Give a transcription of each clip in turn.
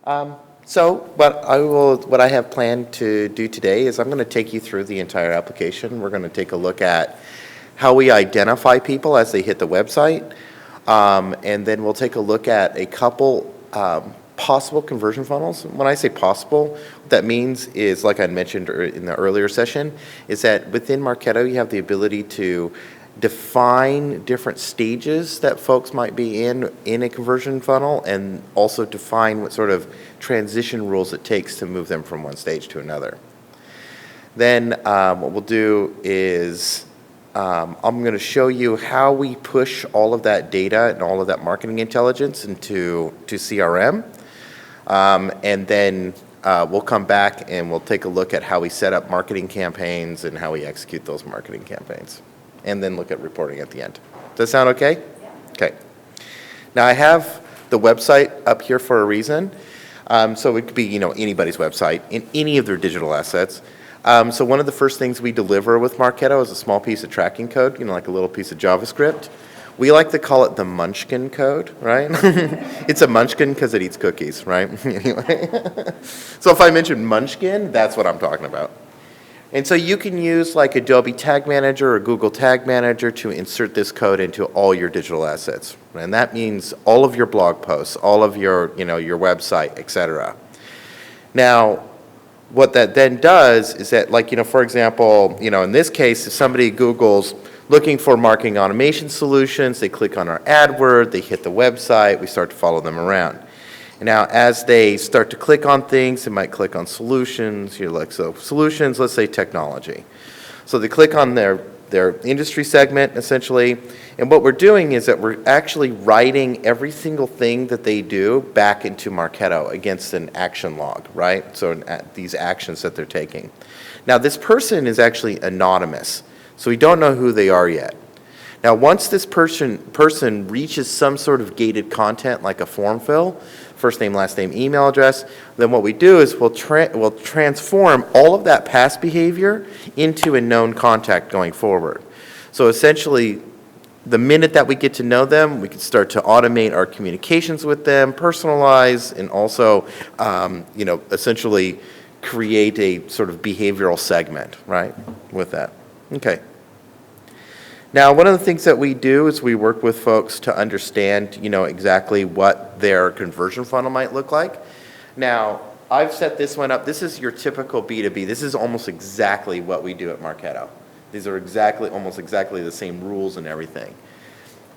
So what I have planned to do today is I'm going to take you through the entire application. We're going to take a look at how we identify people as they hit the website, and then we'll take a look at a couple possible conversion funnels. When I say possible, what that means is, like I mentioned in the earlier session, is that within Marketo you have the ability to define different stages that folks might be in a conversion funnel, and also define what sort of transition rules it takes to move them from one stage to another. Then what we'll do is I'm going to show you how we push all of that data and all of that marketing intelligence into CRM, and then we'll come back and we'll take a look at how we set up marketing campaigns and how we execute those marketing campaigns, and then look at reporting at the end. Does that sound okay? Yeah. Okay. Now I have the website up here for a reason. So it could be, anybody's website in any of their digital assets. So one of the first things we deliver with Marketo is a small piece of tracking code, like a little piece of JavaScript. We like to call it the Munchkin code, right? It's a Munchkin because it eats cookies, right? Anyway. So if I mention Munchkin, that's what I'm talking about. And so you can use like Adobe Tag Manager or Google Tag Manager to insert this code into all your digital assets. And that means all of your blog posts, all of your, your website, etc. Now, what that then does is that, for example, in this case, if somebody Googles looking for marketing automation solutions, they click on our AdWord, they hit the website, we start to follow them around. Now, as they start to click on things, they might click on solutions. Solutions, let's say technology. So they click on their industry segment, essentially. And what we're doing is that we're actually writing every single thing that they do back into Marketo against an action log, right? So these actions that they're taking. Now, this person is actually anonymous, so we don't know who they are yet. Now, once this person reaches some sort of gated content, like a form fill, first name, last name, email address, then what we do is we'll transform all of that past behavior into a known contact going forward. So essentially, the minute that we get to know them, we can start to automate our communications with them, personalize, and also, essentially create a sort of behavioral segment, right, with that. Okay. Now, one of the things that we do is we work with folks to understand, exactly what their conversion funnel might look like. Now, I've set this one up. This is your typical B2B. This is almost exactly what we do at Marketo. These are almost exactly the same rules and everything.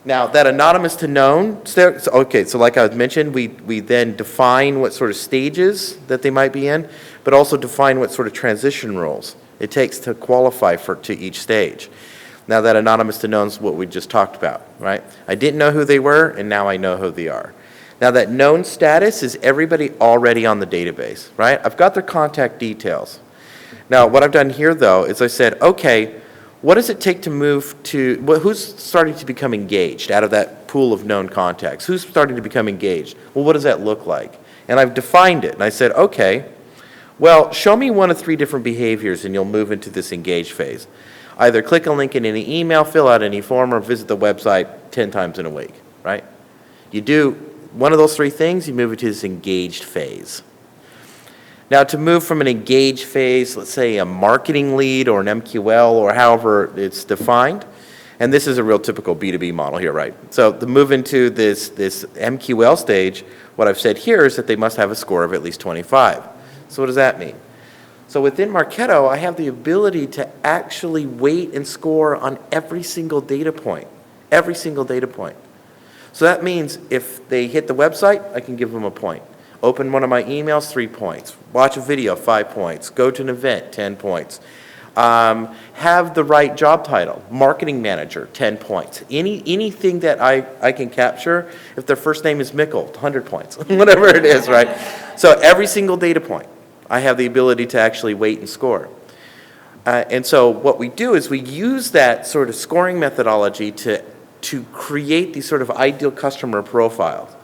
Now, that anonymous to known, so like I mentioned, we then define what sort of stages that they might be in, but also define what sort of transition rules it takes to qualify to each stage. Now, that anonymous to known is what we just talked about, right? I didn't know who they were, and now I know who they are. Now, that known status is everybody already on the database, right? I've got their contact details. Now, what I've done here, though, is I said, okay, what does it take to move to, who's starting to become engaged out of that pool of known contacts? Who's starting to become engaged? Well, what does that look like? And I've defined it, and I said, okay, well, show me one of 3 different behaviors, and you'll move into this engaged phase. Either click a link in any email, fill out any form, or visit the website 10 times in a week, right? You do one of those 3 things, you move into this engaged phase. Now, to move from an engaged phase, let's say a marketing lead or an MQL or however it's defined, and this is a real typical B2B model here, right? So to move into this MQL stage, what I've said here is that they must have a score of at least 25. So what does that mean? So within Marketo, I have the ability to actually weight and score on every single data point. Every single data point. So that means if they hit the website, I can give them a point. Open one of my emails, 3 points. Watch a video, 5 points. Go to an event, 10 points. Have the right job title, marketing manager, 10 points. Anything that I can capture, if their first name is Michel, 100 points. Whatever it is, right? So every single data point, I have the ability to actually weight and score. And so what we do is we use that sort of scoring methodology to create these sort of ideal customer profiles.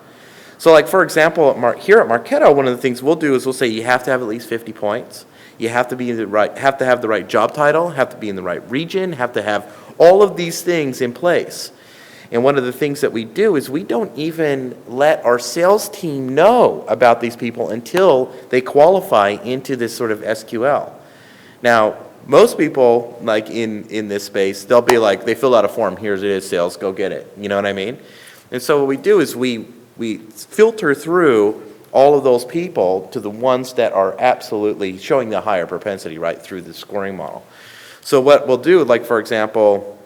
So like, for example, here at Marketo, one of the things we'll do is we'll say you have to have at least 50 points. You have to have the right job title, have to be in the right region, have to have all of these things in place. And one of the things that we do is we don't even let our sales team know about these people until they qualify into this sort of SQL. Now, most people, like in this space, they'll be like, they fill out a form, here's it is, sales, go get it. You know what I mean? And so what we do is we filter through all of those people to the ones that are absolutely showing the higher propensity right through the scoring model. So what we'll do, like for example,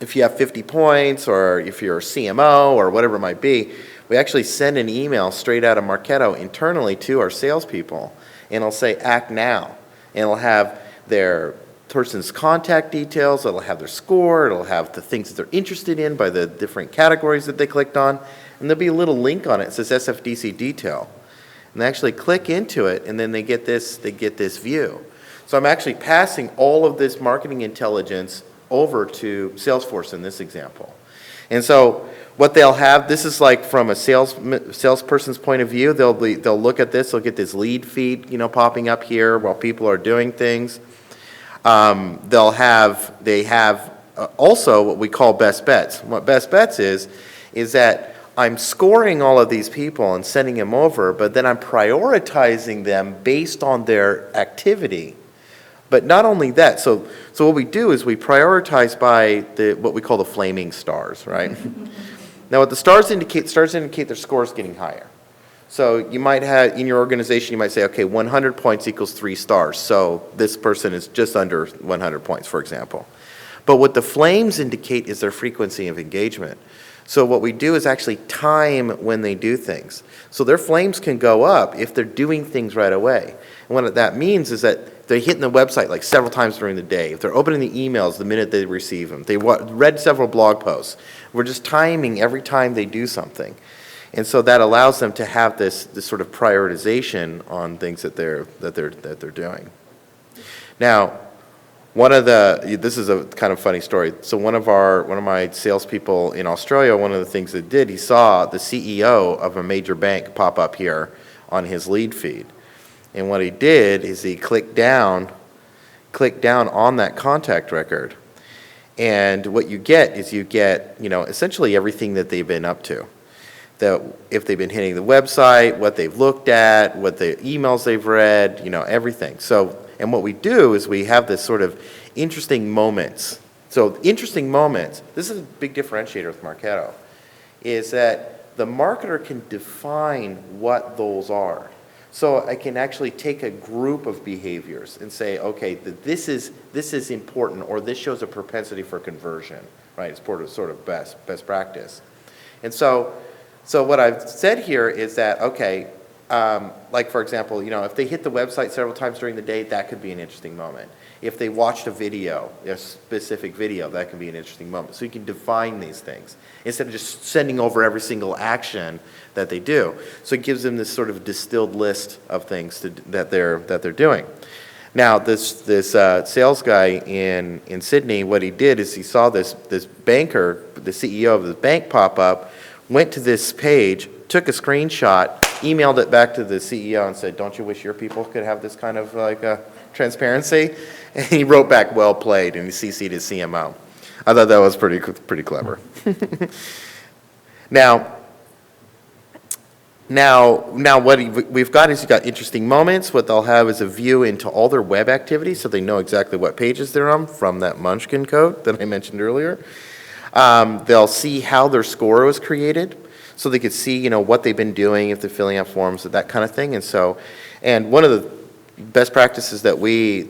if you have 50 points or if you're a CMO or whatever it might be, we actually send an email straight out of Marketo internally to our salespeople, and it'll say act now. And it'll have their person's contact details, it'll have their score, it'll have the things that they're interested in by the different categories that they clicked on, and there'll be a little link on it that says SFDC detail. And they actually click into it, and then they get this view. So I'm actually passing all of this marketing intelligence over to Salesforce in this example. And so what they'll have, this is like from a salesperson's point of view, they'll look at this, they'll get this lead feed, popping up here while people are doing things. They have also what we call best bets. What best bets is that I'm scoring all of these people and sending them over, but then I'm prioritizing them based on their activity. But not only that, so what we do is we prioritize by what we call the flaming stars, right? Now what the stars indicate their scores getting higher. So you might have, in your organization, you might say, okay, 100 points equals 3 stars. So this person is just under 100 points, for example. But what the flames indicate is their frequency of engagement. So what we do is actually time when they do things. So their flames can go up if they're doing things right away. And what that means is that they're hitting the website like several times during the day. If they're opening the emails the minute they receive them. They read several blog posts. We're just timing every time they do something. And so that allows them to have this sort of prioritization on things that they're doing. Now, this is a kind of funny story. So one of my salespeople in Australia, one of the things that he saw the CEO of a major bank pop up here on his lead feed. And what he did is he clicked down on that contact record. And what you get is essentially everything that they've been up to. That if they've been hitting the website, what they've looked at, what the emails they've read, everything. So, and what we do is we have this sort of interesting moments. So interesting moments, this is a big differentiator with Marketo, is that the marketer can define what those are. So I can actually take a group of behaviors and say, okay, this is important, or this shows a propensity for conversion, right? It's sort of best practice. And so what I've said here is that, okay, like for example, if they hit the website several times during the day, that could be an interesting moment. If they watched a specific video, that could be an interesting moment. So you can define these things instead of just sending over every single action that they do. So it gives them this sort of distilled list of things that they're doing. Now, this sales guy in Sydney, what he did is he saw this banker, the CEO of the bank, pop up, went to this page, took a screenshot, emailed it back to the CEO and said, don't you wish your people could have this kind of transparency? And he wrote back, well played, and he CC'd his CMO. I thought that was pretty clever. Now what we've got is you've got interesting moments. What they'll have is a view into all their web activities, so they know exactly what pages they're on from that Munchkin code that I mentioned earlier. They'll see how their score was created, so they could see, what they've been doing, if they're filling out forms, that kind of thing. And one of the best practices that we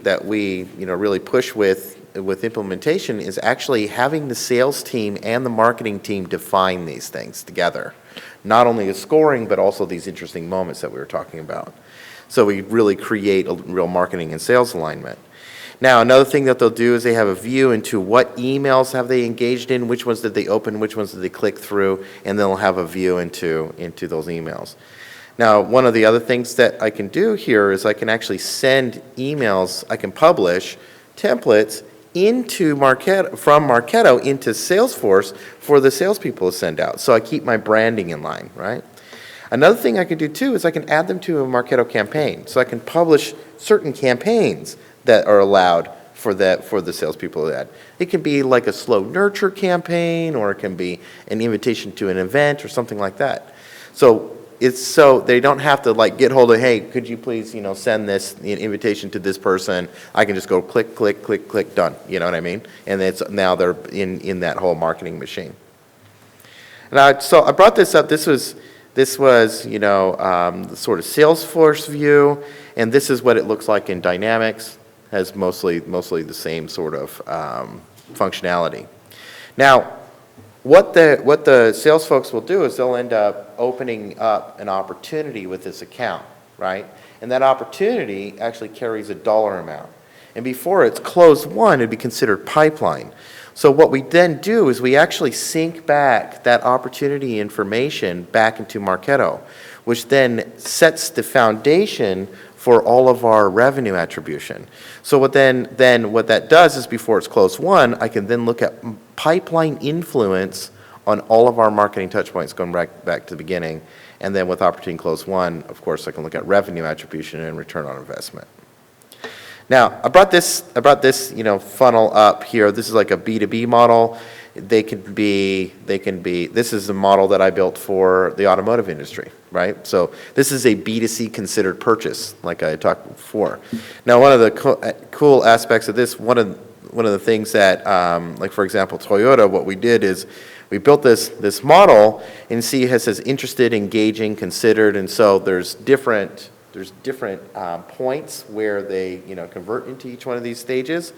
really push with implementation is actually having the sales team and the marketing team define these things together. Not only the scoring, but also these interesting moments that we were talking about. So we really create a real marketing and sales alignment. Now, another thing that they'll do is they have a view into what emails have they engaged in, which ones did they open, which ones did they click through, and they'll have a view into those emails. Now, one of the other things that I can do here is I can actually send emails, I can publish templates from Marketo into Salesforce for the salespeople to send out. So I keep my branding in line, right? Another thing I can do too is I can add them to a Marketo campaign. So I can publish certain campaigns that are allowed for the salespeople that. It can be like a slow nurture campaign, or it can be an invitation to an event or something like that. So it's so they don't have to like get hold of, hey, could you please, send this invitation to this person? I can just go click, click, click, click, done. You know what I mean? And now they're in that whole marketing machine. And so I brought this up. This was the sort of Salesforce view, and this is what it looks like in Dynamics. Has mostly the same sort of functionality. Now, what the sales folks will do is they'll end up opening up an opportunity with this account, right? And that opportunity actually carries a dollar amount. And before it's closed won, it'd be considered pipeline. So what we then do is we actually sync back that opportunity information back into Marketo, which then sets the foundation for all of our revenue attribution. So what that does is before it's closed won, I can then look at pipeline influence on all of our marketing touch points going back to the beginning. And then with opportunity closed won, of course, I can look at revenue attribution and return on investment. Now, I brought this funnel up here. This is like a B2B model. This is a model that I built for the automotive industry, right? So this is a B2C considered purchase, like I talked before. Now, one of the cool aspects of this, one of the things that, like for example, Toyota, what we did is we built this model, and see it says interested, engaging, considered, and so there's different points where they convert into each one of these stages.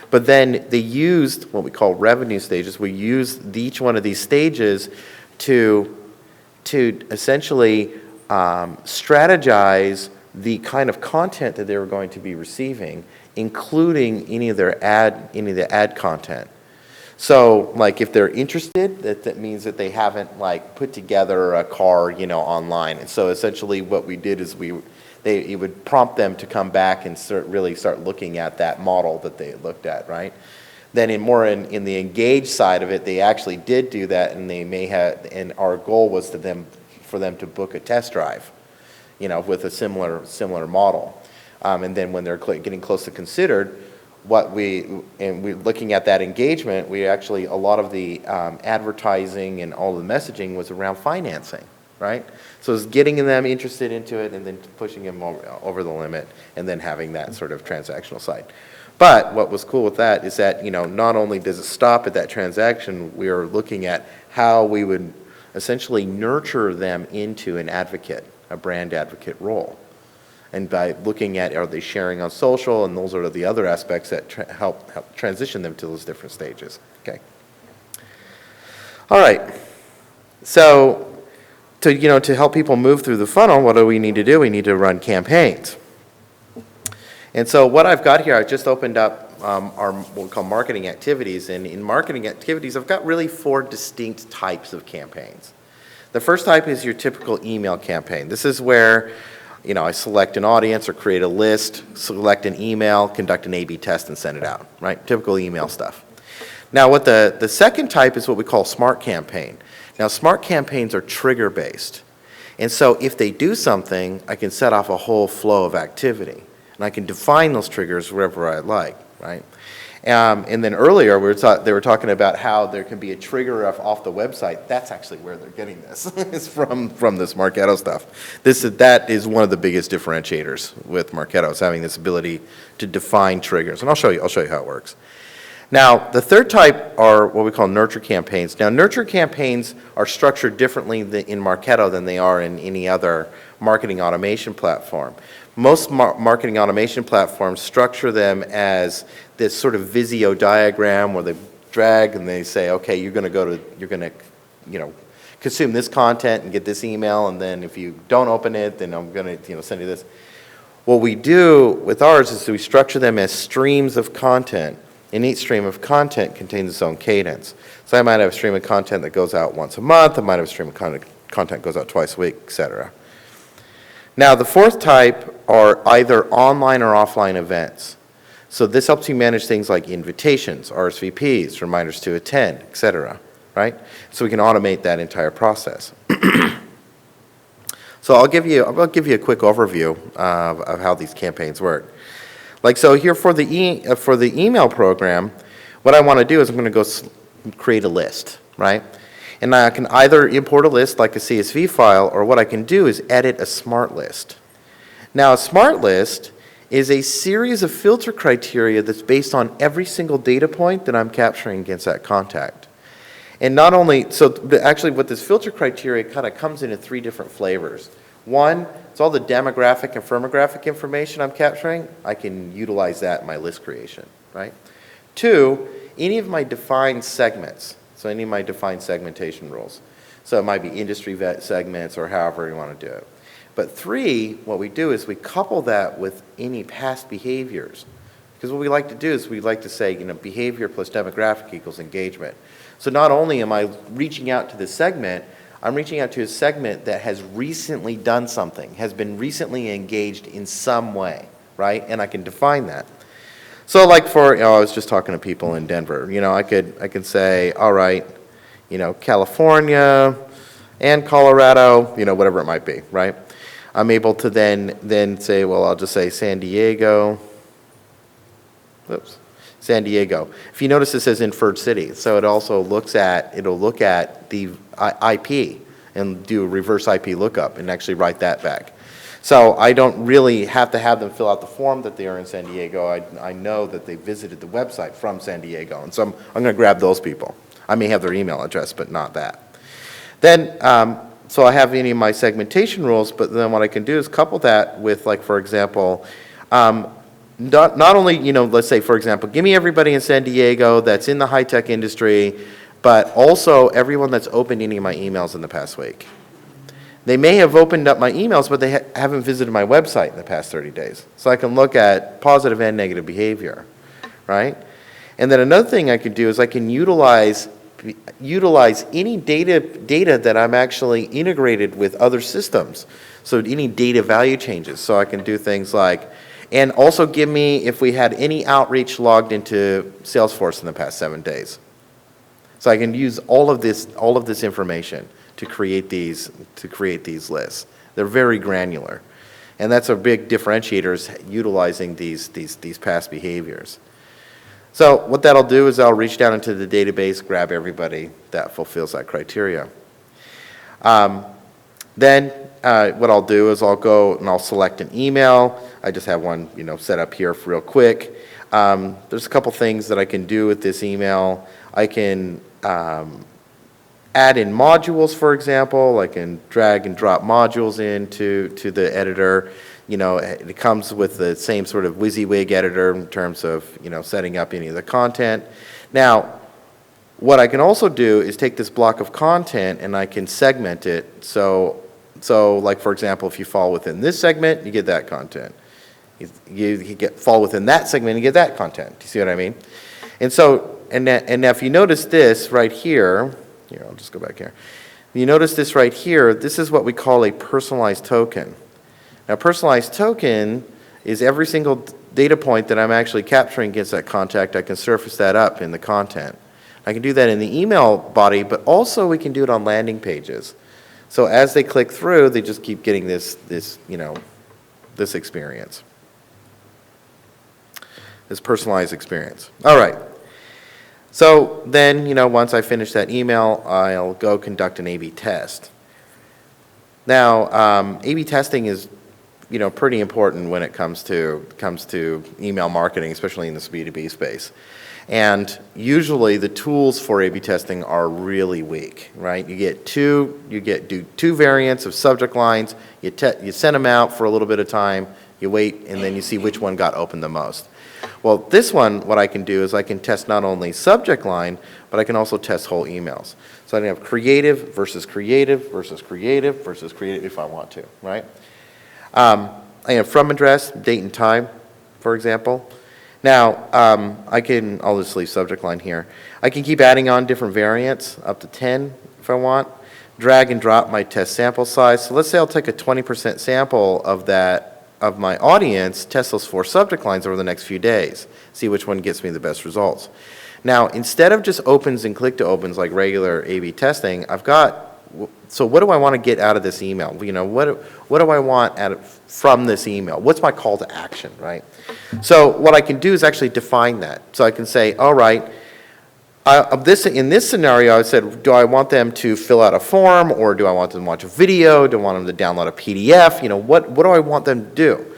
But then they used what we call revenue stages. We used each one of these stages to essentially strategize the kind of content that they were going to be receiving, including any of the ad content. So, like, if they're interested, that means that they haven't like put together a car, online. And so, essentially, what we did is it would prompt them to come back and really start looking at that model that they looked at, right? Then in the engage side of it, they actually did do that, and they may have. And our goal was for them to book a test drive, with a similar model. And then when they're getting close to considered, we're looking at that engagement, we actually, a lot of the advertising and all the messaging was around financing, right? So it's getting them interested into it and then pushing them over the limit and then having that sort of transactional side. But what was cool with that is that, not only does it stop at that transaction, we are looking at how we would essentially nurture them into an advocate, a brand advocate role. And by looking at, are they sharing on social, and those are the other aspects that help transition them to those different stages. Okay. All right. So to help people move through the funnel, what do we need to do? We need to run campaigns. And so what I've got here, I just opened up our what we call marketing activities. And in marketing activities, I've got really 4 distinct types of campaigns. The first type is your typical email campaign. This is where I select an audience or create a list, select an email, conduct an A/B test, and send it out, right? Typical email stuff. Now, what the second type is what we call smart campaign. Now, smart campaigns are trigger-based. And so if they do something, I can set off a whole flow of activity. And I can define those triggers wherever I like, right? And then earlier, they were talking about how there can be a trigger off the website. That's actually where they're getting this. It's from this Marketo stuff. That is one of the biggest differentiators with Marketo, is having this ability to define triggers. And I'll show you how it works. Now, the third type are what we call nurture campaigns. Now, nurture campaigns are structured differently in Marketo than they are in any other marketing automation platform. Most marketing automation platforms structure them as this sort of Visio diagram where they drag and they say, okay, you're going to consume this content and get this email, and then if you don't open it, then I'm going to send you this. What we do with ours is we structure them as streams of content, and each stream of content contains its own cadence. So I might have a stream of content that goes out once a month, I might have a stream of content that goes out twice a week, etc. Now, the fourth type are either online or offline events. So this helps you manage things like invitations, RSVPs, reminders to attend, etc. Right? So we can automate that entire process. So I'll give you a quick overview of how these campaigns work. Like so here for the email program, what I want to do is I'm going to go create a list, right? And I can either import a list like a CSV file, or what I can do is edit a smart list. Now a smart list is a series of filter criteria that's based on every single data point that I'm capturing against that contact. And not only, but actually what this filter criteria kind of comes in 3 different flavors. One, it's all the demographic and firmographic information I'm capturing. I can utilize that in my list creation, right? 2, any of my defined segments. So any of my defined segmentation rules. So it might be industry segments or however you want to do it. But 3, what we do is we couple that with any past behaviors. Because what we like to do is we like to say, behavior plus demographic equals engagement. So not only am I reaching out to this segment, I'm reaching out to a segment that has recently done something, has been recently engaged in some way, right? And I can define that. So like I was just talking to people in Denver, I could say, all right, California and Colorado, whatever it might be, right? I'm able to then say, well, I'll just say San Diego. Oops, San Diego. If you notice, it says inferred city, so it'll look at the IP and do a reverse IP lookup and actually write that back. So I don't really have to have them fill out the form that they are in San Diego. I know that they visited the website from San Diego, and so I'm going to grab those people. I may have their email address, but not that. Then, so I have any of my segmentation rules, but then what I can do is couple that with, like, for example, not only, let's say, for example, give me everybody in San Diego that's in the high-tech industry, but also everyone that's opened any of my emails in the past week. They may have opened up my emails, but they haven't visited my website in the past 30 days. So I can look at positive and negative behavior, right? And then another thing I can do is I can utilize any data that I'm actually integrated with other systems. So any data value changes. So I can do things like, and also give me if we had any outreach logged into Salesforce in the past 7 days. So I can use all of this information to create these lists. They're very granular, and that's a big differentiator, is utilizing these past behaviors. So what that'll do is I'll reach down into the database, grab everybody that fulfills that criteria. Then what I'll do is I'll go and I'll select an email. I just have one set up here for real quick. There's a couple things that I can do with this email. I can add in modules, for example. I can drag and drop modules into the editor. It comes with the same sort of WYSIWYG editor in terms of setting up any of the content. Now, what I can also do is take this block of content and I can segment it. So like, for example, if you fall within this segment, you get that content. You fall within that segment, you get that content. Do you see what I mean? And so, and now if you notice this right here, I'll just go back here. You notice this right here, this is what we call a personalized token. Now, personalized token is every single data point that I'm actually capturing against that contact. I can surface that up in the content. I can do that in the email body, but also we can do it on landing pages. So as they click through, they just keep getting this experience, this personalized experience. All right. So then, once I finish that email, I'll go conduct an A/B test. Now, A/B testing is, pretty important when it comes to email marketing, especially in this B2B space. And usually the tools for A/B testing are really weak, right? You do two variants of subject lines, you send them out for a little bit of time, you wait, and then you see which one got opened the most. Well, this one, what I can do is I can test not only subject line, but I can also test whole emails. So I can have creative versus creative versus creative versus creative if I want to, right? I have from address, date and time, for example. Now, I'll just leave subject line here. I can keep adding on different variants, up to 10 if I want. Drag and drop my test sample size. So let's say I'll take a 20% sample of my audience, test those 4 subject lines over the next few days, see which one gets me the best results. Now, instead of just opens and click to opens like regular A/B testing, I've got so what do I want to get out of this email? What do I want from this email? What's my call to action, right? So what I can do is actually define that. So I can say, all right, in this scenario, I said, do I want them to fill out a form, or do I want them to watch a video? Do I want them to download a PDF? What do I want them to do?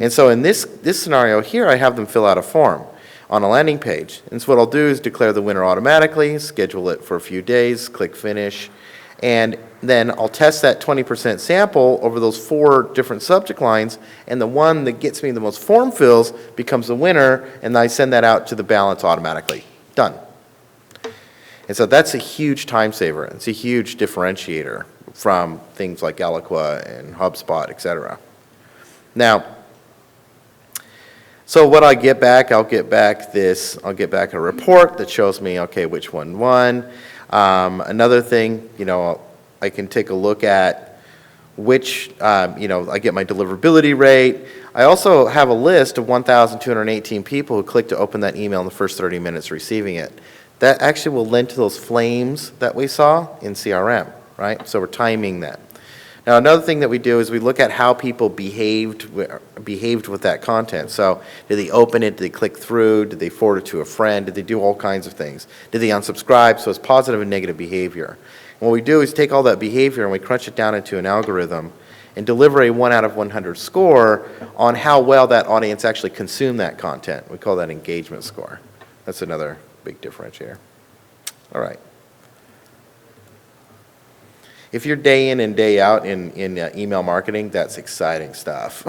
And so in this scenario here, I have them fill out a form on a landing page. And so what I'll do is declare the winner automatically, schedule it for a few days, click finish, and then I'll test that 20% sample over those 4 different subject lines, and the one that gets me the most form fills becomes the winner, and I send that out to the balance automatically. Done. And so that's a huge time saver. It's a huge differentiator from things like Eloqua and HubSpot, etc. Now, so what I get back, I'll get back a report that shows me, okay, which one won. Another thing, I can take a look at which, I get my deliverability rate. I also have a list of 1,218 people who clicked to open that email in the first 30 minutes receiving it. That actually will lend to those flames that we saw in CRM, right? So we're timing that. Now, another thing that we do is we look at how people behaved with that content. So did they open it? Did they click through? Did they forward it to a friend? Did they do all kinds of things? Did they unsubscribe? So it's positive and negative behavior. And what we do is take all that behavior and we crunch it down into an algorithm and deliver a 1 out of 100 score on how well that audience actually consumed that content. We call that engagement score. That's another big differentiator. All right. If you're day in and day out in email marketing, that's exciting stuff.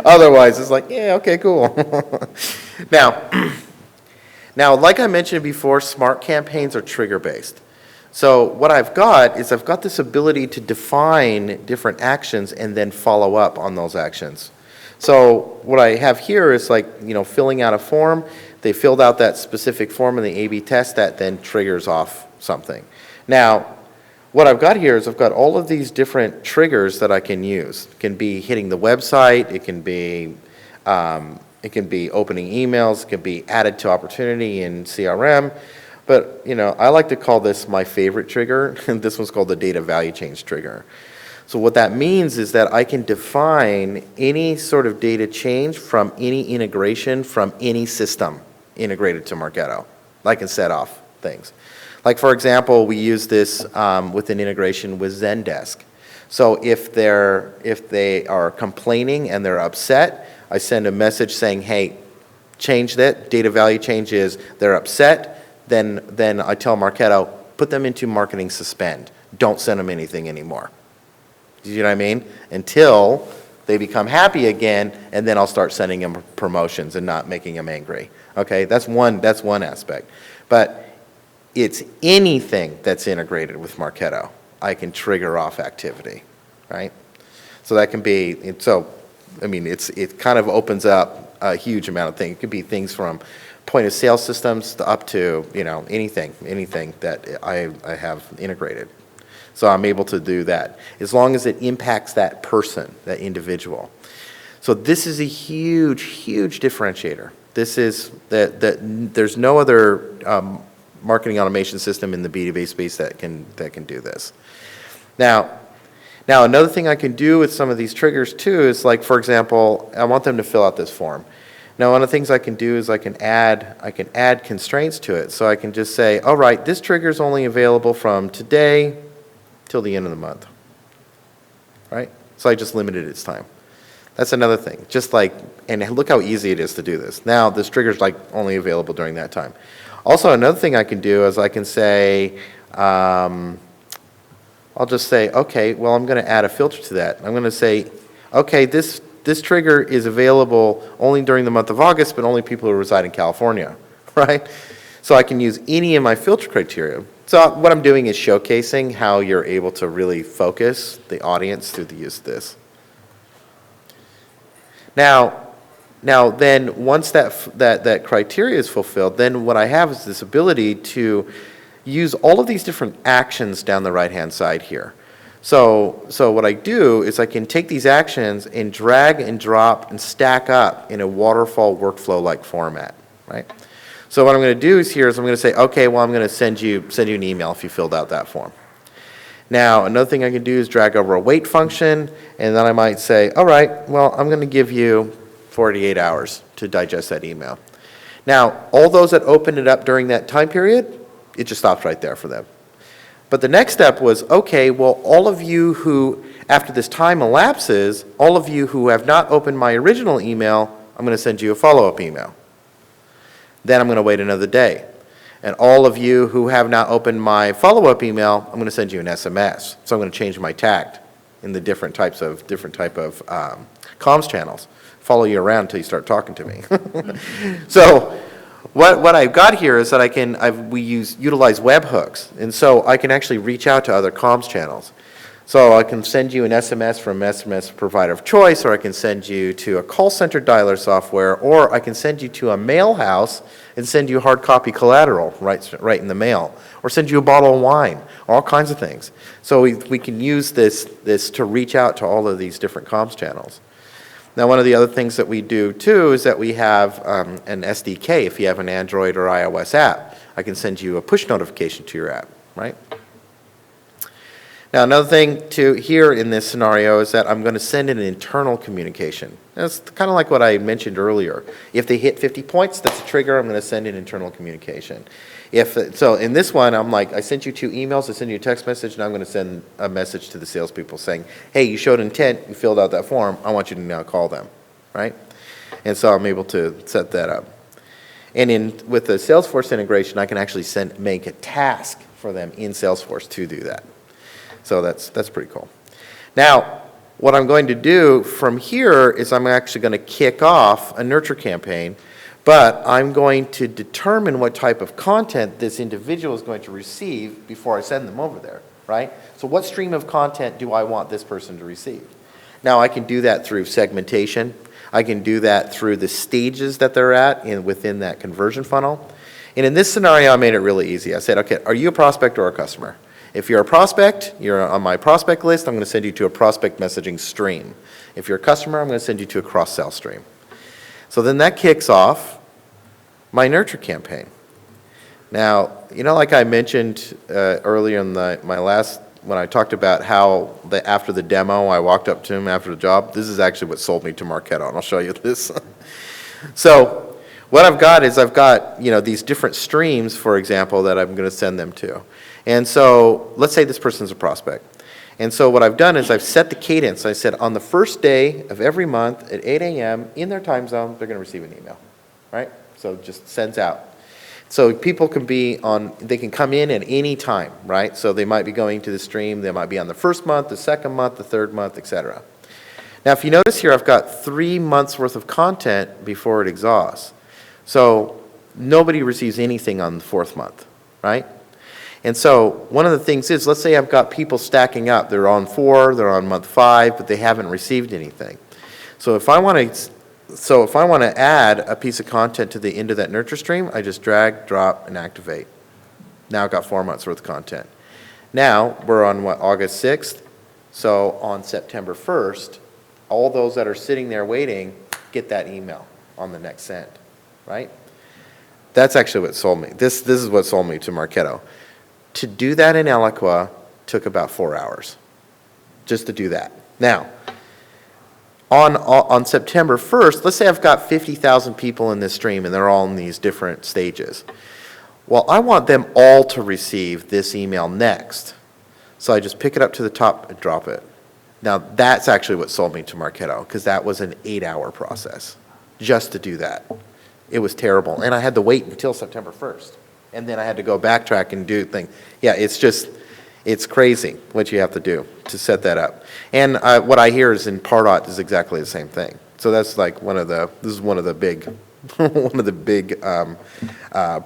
Otherwise, it's like, yeah, okay, cool. Now, like I mentioned before, smart campaigns are trigger-based. So what I've got is I've got this ability to define different actions and then follow up on those actions. So what I have here is like, filling out a form. They filled out that specific form in the A/B test that then triggers off something. Now, what I've got here is I've got all of these different triggers that I can use. It can be hitting the website. It can be opening emails. It can be added to opportunity in CRM. But I like to call this my favorite trigger, and this one's called the data value change trigger. So what that means is that I can define any sort of data change from any integration from any system integrated to Marketo. I can set off things. Like, for example, we use this with an integration with Zendesk. So if they are complaining and they're upset, I send a message saying, hey, change that. Data value change is they're upset. Then I tell Marketo, put them into marketing suspend. Don't send them anything anymore. Do you know what I mean? Until they become happy again, and then I'll start sending them promotions and not making them angry. Okay, that's one aspect. But it's anything that's integrated with Marketo, I can trigger off activity, right? So that can be, it kind of opens up a huge amount of things. It could be things from point of sale systems up to, anything that I have integrated. So I'm able to do that as long as it impacts that person, that individual. So this is a huge, huge differentiator. This is that there's no other marketing automation system in the B2B space that can do this. Now another thing I can do with some of these triggers too is, like, for example, I want them to fill out this form. Now, one of the things I can do is I can add constraints to it. So I can just say, all right, this trigger is only available from today till the end of the month, right? So I just limited its time. That's another thing. Just like, and look how easy it is to do this. Now this trigger's like only available during that time. Also, another thing I can do is I can say, I'll just say, okay, well, I'm going to add a filter to that. I'm going to say, okay, this trigger is available only during the month of August, but only people who reside in California, right? So I can use any of my filter criteria. So what I'm doing is showcasing how you're able to really focus the audience through the use of this. Now then once that criteria is fulfilled, then what I have is this ability to use all of these different actions down the right-hand side here. So what I do is I can take these actions and drag and drop and stack up in a waterfall workflow-like format, right? So what I'm going to do is I'm going to say, okay, well, I'm going to send you an email if you filled out that form. Now, another thing I can do is drag over a wait function, and then I might say, all right, well, I'm going to give you 48 hours to digest that email. Now, all those that opened it up during that time period, it just stops right there for them. But the next step was, okay, well, all of you who, after this time elapses, all of you who have not opened my original email, I'm going to send you a follow-up email. Then I'm going to wait another day. And all of you who have not opened my follow-up email, I'm going to send you an SMS. So I'm going to change my tact in the different type of comms channels. Follow you around until you start talking to me. So what I've got here is that we utilize webhooks, and so I can actually reach out to other comms channels. So I can send you an SMS from SMS provider of choice, or I can send you to a call center dialer software, or I can send you to a mail house and send you hard copy collateral right in the mail, or send you a bottle of wine, all kinds of things. So we can use this to reach out to all of these different comms channels. Now, one of the other things that we do too is that we have an SDK. If you have an Android or iOS app, I can send you a push notification to your app, right? Now, another thing to here in this scenario is that I'm going to send an internal communication. That's kind of like what I mentioned earlier. If they hit 50 points, that's a trigger. I'm going to send an internal communication. So in this one, I'm like, I sent you 2 emails, I sent you a text message, and I'm going to send a message to the salespeople saying, hey, you showed intent, you filled out that form, I want you to now call them, right? And so I'm able to set that up. And with the Salesforce integration, I can actually make a task for them in Salesforce to do that. So that's pretty cool. Now, what I'm going to do from here is I'm actually going to kick off a nurture campaign, but I'm going to determine what type of content this individual is going to receive before I send them over there, right? So what stream of content do I want this person to receive? Now, I can do that through segmentation. I can do that through the stages that they're at within that conversion funnel. And in this scenario, I made it really easy. I said, okay, are you a prospect or a customer? If you're a prospect, you're on my prospect list, I'm going to send you to a prospect messaging stream. If you're a customer, I'm going to send you to a cross-sell stream. So then that kicks off my nurture campaign. Now, like I mentioned earlier in when I talked about how after the demo, I walked up to him after the job. This is actually what sold me to Marketo, and I'll show you this. So what I've got is these different streams, for example, that I'm going to send them to. And so let's say this person's a prospect. And so what I've done is I've set the cadence. I said on the first day of every month at 8 a.m. in their time zone, they're going to receive an email, right? So it just sends out. So people they can come in at any time, right? So they might be going to the stream, they might be on the first month, the second month, the third month, etc. Now, if you notice here, I've got 3 months worth of content before it exhausts. So nobody receives anything on the 4th month, right? And so one of the things is, let's say I've got people stacking up. They're on 4, they're on month 5, but they haven't received anything. So if I want to add a piece of content to the end of that nurture stream, I just drag, drop, and activate. Now I've got 4 months worth of content. Now we're on August 6th. So on September 1st, all those that are sitting there waiting get that email on the next send, right? That's actually what sold me. This is what sold me to Marketo. To do that in Eloqua took about 4 hours, just to do that. Now, on September 1st, let's say I've got 50,000 people in this stream and they're all in these different stages. Well, I want them all to receive this email next. So I just pick it up to the top and drop it. Now, that's actually what sold me to Marketo, because that was an 8-hour process just to do that. It was terrible. And I had to wait until September 1st. And then I had to go backtrack and do things. Yeah, it's crazy what you have to do to set that up. And what I hear is in Pardot is exactly the same thing. So that's like one of the big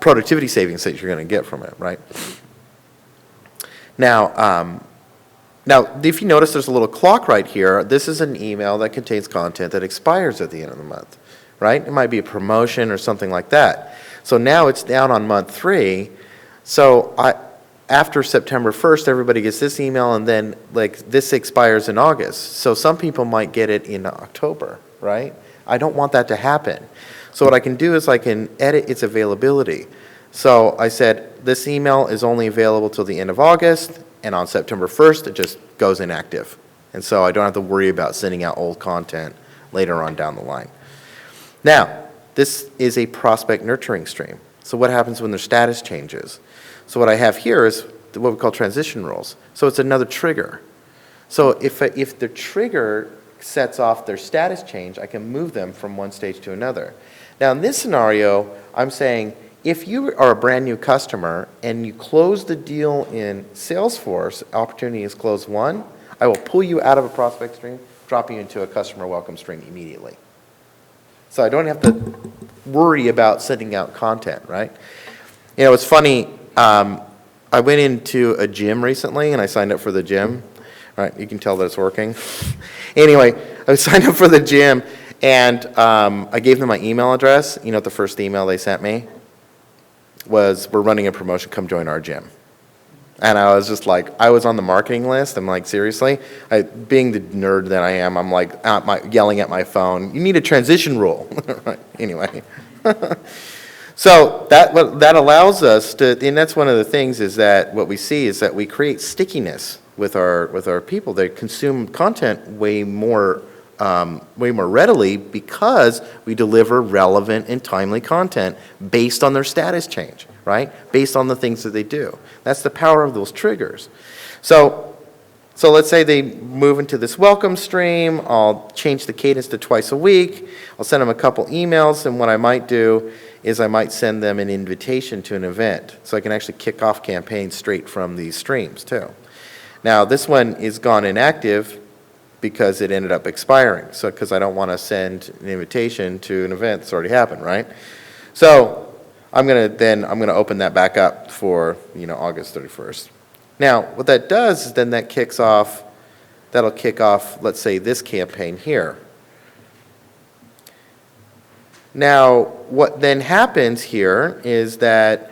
productivity savings that you're going to get from it, right? Now, if you notice there's a little clock right here, this is an email that contains content that expires at the end of the month, right? It might be a promotion or something like that. So now it's down on month 3. So after September 1st, everybody gets this email, and then this expires in August. So some people might get it in October, right? I don't want that to happen. So what I can do is I can edit its availability. So I said this email is only available till the end of August. and on September 1st, it just goes inactive. And so I don't have to worry about sending out old content later on down the line. Now, this is a prospect nurturing stream. So what happens when their status changes? So what I have here is what we call transition rules. So it's another trigger. So if the trigger sets off their status change, I can move them from one stage to another. Now in this scenario, I'm saying if you are a brand new customer and you close the deal in Salesforce, opportunity is closed won, I will pull you out of a prospect stream, drop you into a customer welcome stream immediately. So I don't have to worry about sending out content, right? You know, it's funny, I went into a gym recently and I signed up for the gym. Right, you can tell that it's working. Anyway, I signed up for the gym and I gave them my email address. You know what the first email they sent me was, we're running a promotion, come join our gym. And I was just like, I was on the marketing list. I'm like, seriously? Being the nerd that I am, I'm like yelling at my phone, you need a transition rule. Right, anyway. So that allows us to, and that's one of the things is that what we see is that we create stickiness with our people. They consume content way more readily because we deliver relevant and timely content based on their status change, right? Based on the things that they do. That's the power of those triggers. So let's say they move into this welcome stream. I'll change the cadence to twice a week. I'll send them a couple emails, and what I might do is I might send them an invitation to an event so I can actually kick off campaigns straight from these streams too. Now this one is gone inactive because it ended up expiring. So because I don't want to send an invitation to an event that's already happened, right? So I'm gonna open that back up for August 31st. Now what that does is then that'll kick off, let's say, this campaign here. Now what then happens here is that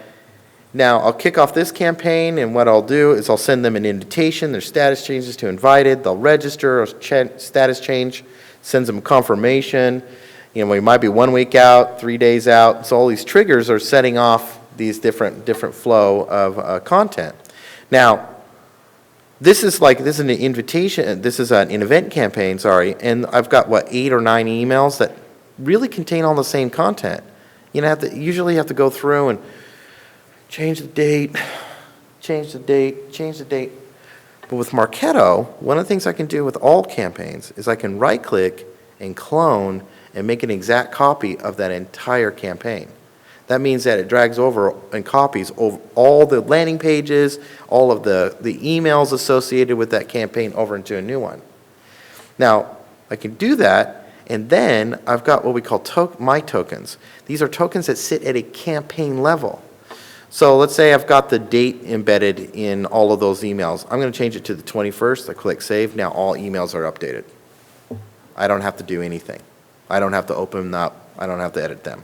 now I'll kick off this campaign, and what I'll do is I'll send them an invitation. Their status changes to invited. They'll register, or status change, sends them confirmation. We might be 1 week out, 3 days out. So all these triggers are setting off these different flow of content. Now, this is an invitation. This is an event campaign, sorry, and I've got 8 or 9 emails that really contain all the same content. Usually have to go through and change the date. But with Marketo, one of the things I can do with all campaigns is I can right-click and clone and make an exact copy of that entire campaign. That means that it drags over and copies over all the landing pages, all of the emails associated with that campaign over into a new one. Now, I can do that, and then I've got what we call my tokens. These are tokens that sit at a campaign level. So let's say I've got the date embedded in all of those emails. I'm going to change it to the 21st. I click Save. Now all emails are updated. I don't have to do anything. I don't have to open them up. I don't have to edit them.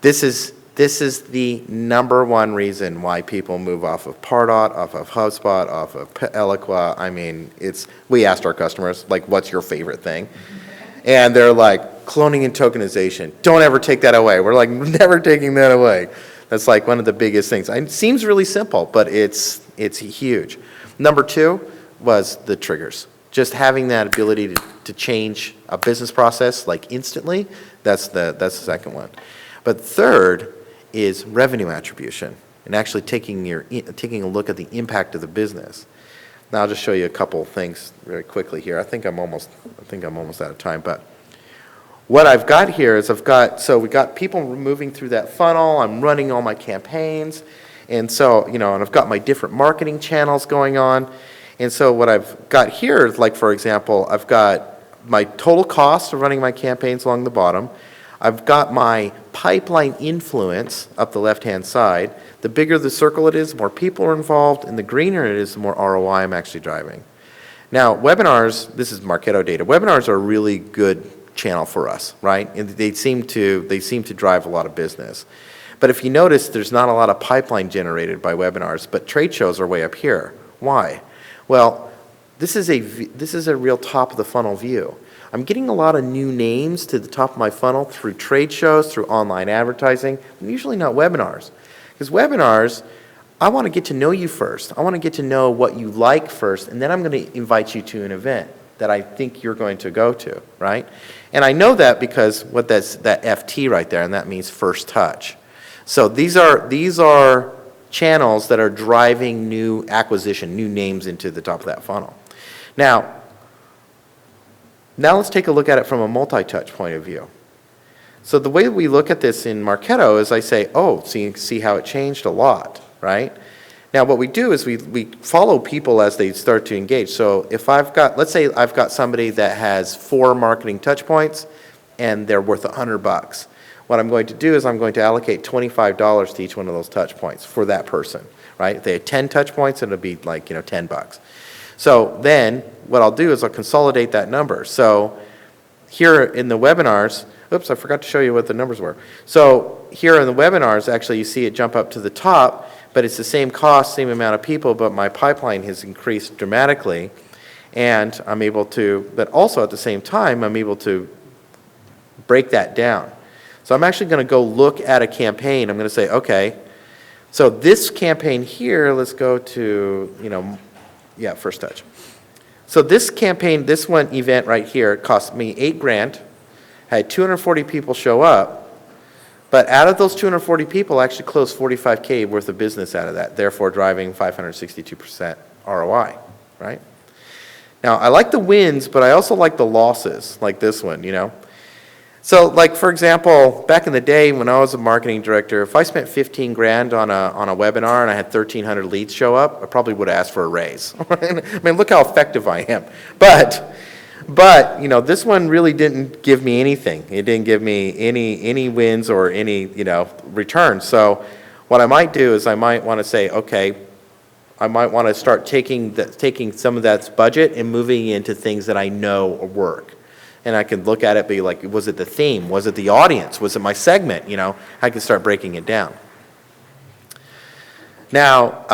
This is the number one reason why people move off of Pardot, off of HubSpot, off of Eloqua. I mean, we asked our customers, like, what's your favorite thing? And they're like, cloning and tokenization. Don't ever take that away. We're like, never taking that away. That's like one of the biggest things. It seems really simple, but it's huge. Number 2 was the triggers. Just having that ability to change a business process like instantly, that's the second one. But third is revenue attribution and actually taking a look at the impact of the business. Now I'll just show you a couple things very quickly here. I think I'm almost out of time, but what I've got here is we got people moving through that funnel. I'm running all my campaigns, and so and I've got my different marketing channels going on. And so what I've got here is, like, for example, I've got my total cost of running my campaigns along the bottom. I've got my pipeline influence up the left-hand side. The bigger the circle it is, the more people are involved, and the greener it is, the more ROI I'm actually driving. Now, webinars, this is Marketo data. Webinars are a really good channel for us, right? And they seem to drive a lot of business. But if you notice, there's not a lot of pipeline generated by webinars, but trade shows are way up here. Why? Well, this is a real top of the funnel view. I'm getting a lot of new names to the top of my funnel through trade shows, through online advertising, and usually not webinars. Because webinars, I want to get to know you first. I want to get to know what you like first, and then I'm going to invite you to an event that I think you're going to go to, right? And I know that because that's that FT right there, and that means first touch. So these are channels that are driving new acquisition, new names into the top of that funnel. Now let's take a look at it from a multi-touch point of view. So the way we look at this in Marketo is I say, oh, so you can see how it changed a lot, right? Now what we do is we follow people as they start to engage. So if let's say I've got somebody that has 4 marketing touch points and they're worth $100. What I'm going to do is I'm going to allocate $25 to each one of those touch points for that person, right? If they have 10 touch points, it'll be like, $10. So then what I'll do is I'll consolidate that number. So here in the webinars, oops, I forgot to show you what the numbers were. So here in the webinars, actually you see it jump up to the top, but it's the same cost, same amount of people, but my pipeline has increased dramatically. And I'm able to, but also at the same time, I'm able to break that down. So I'm actually going to go look at a campaign. I'm going to say, okay, so this campaign here, let's go to, first touch. So this campaign, this one event right here, it cost me $8,000. Had 240 people show up, but out of those 240 people, I actually closed $45K worth of business out of that, therefore driving 562% ROI, right? Now, I like the wins, but I also like the losses, like this one, So, like, for example, back in the day when I was a marketing director, if I spent $15,000 on a webinar and I had 1,300 leads show up, I probably would have asked for a raise. I mean, look how effective I am. But this one really didn't give me anything. It didn't give me any wins or any, return. So what I might do is I might want to say, okay, I might want to start taking some of that budget and moving into things that I know work. And I can look at it, be like, was it the theme? Was it the audience? Was it my segment? I can start breaking it down. Now,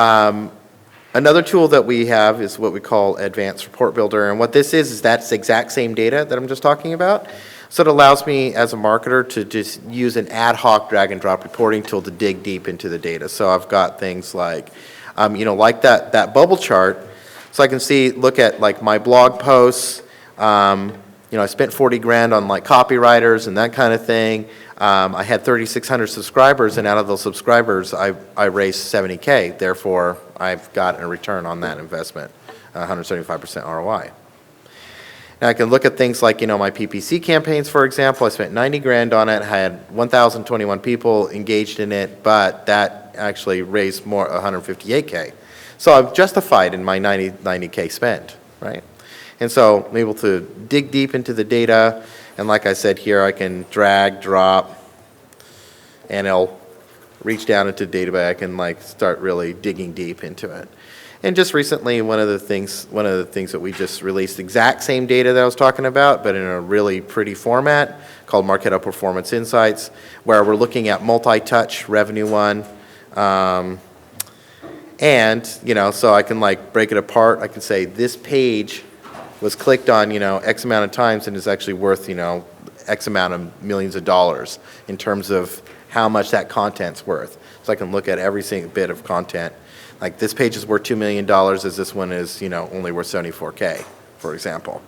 another tool that we have is what we call Advanced Report Builder. And what this is that's the exact same data that I'm just talking about. So it allows me as a marketer to just use an ad hoc drag and drop reporting tool to dig deep into the data. So I've got things like, like that bubble chart. So I can look at like my blog posts. I spent $40,000 on like copywriters and that kind of thing. I had 3,600 subscribers, and out of those subscribers, I raised $70K. Therefore, I've got a return on that investment, 175% ROI. Now I can look at things like my PPC campaigns, for example. I spent $90,000 on it. I had 1,021 people engaged in it, but that actually raised more, 158K. So I've justified in my 90K spend, right? And so I'm able to dig deep into the data, and like I said here, I can drag, drop, and it'll reach down into data. I can start really digging deep into it. And just recently, one of the things that we just released, exact same data that I was talking about, but in a really pretty format called Marketo Performance Insights, where we're looking at multi-touch revenue one. And so I can break it apart. I can say this page was clicked on, X amount of times and is actually worth, X amount of millions of dollars in terms of how much that content's worth. So I can look at every single bit of content. Like this page is worth $2 million, as this one is, only worth $74K, for example.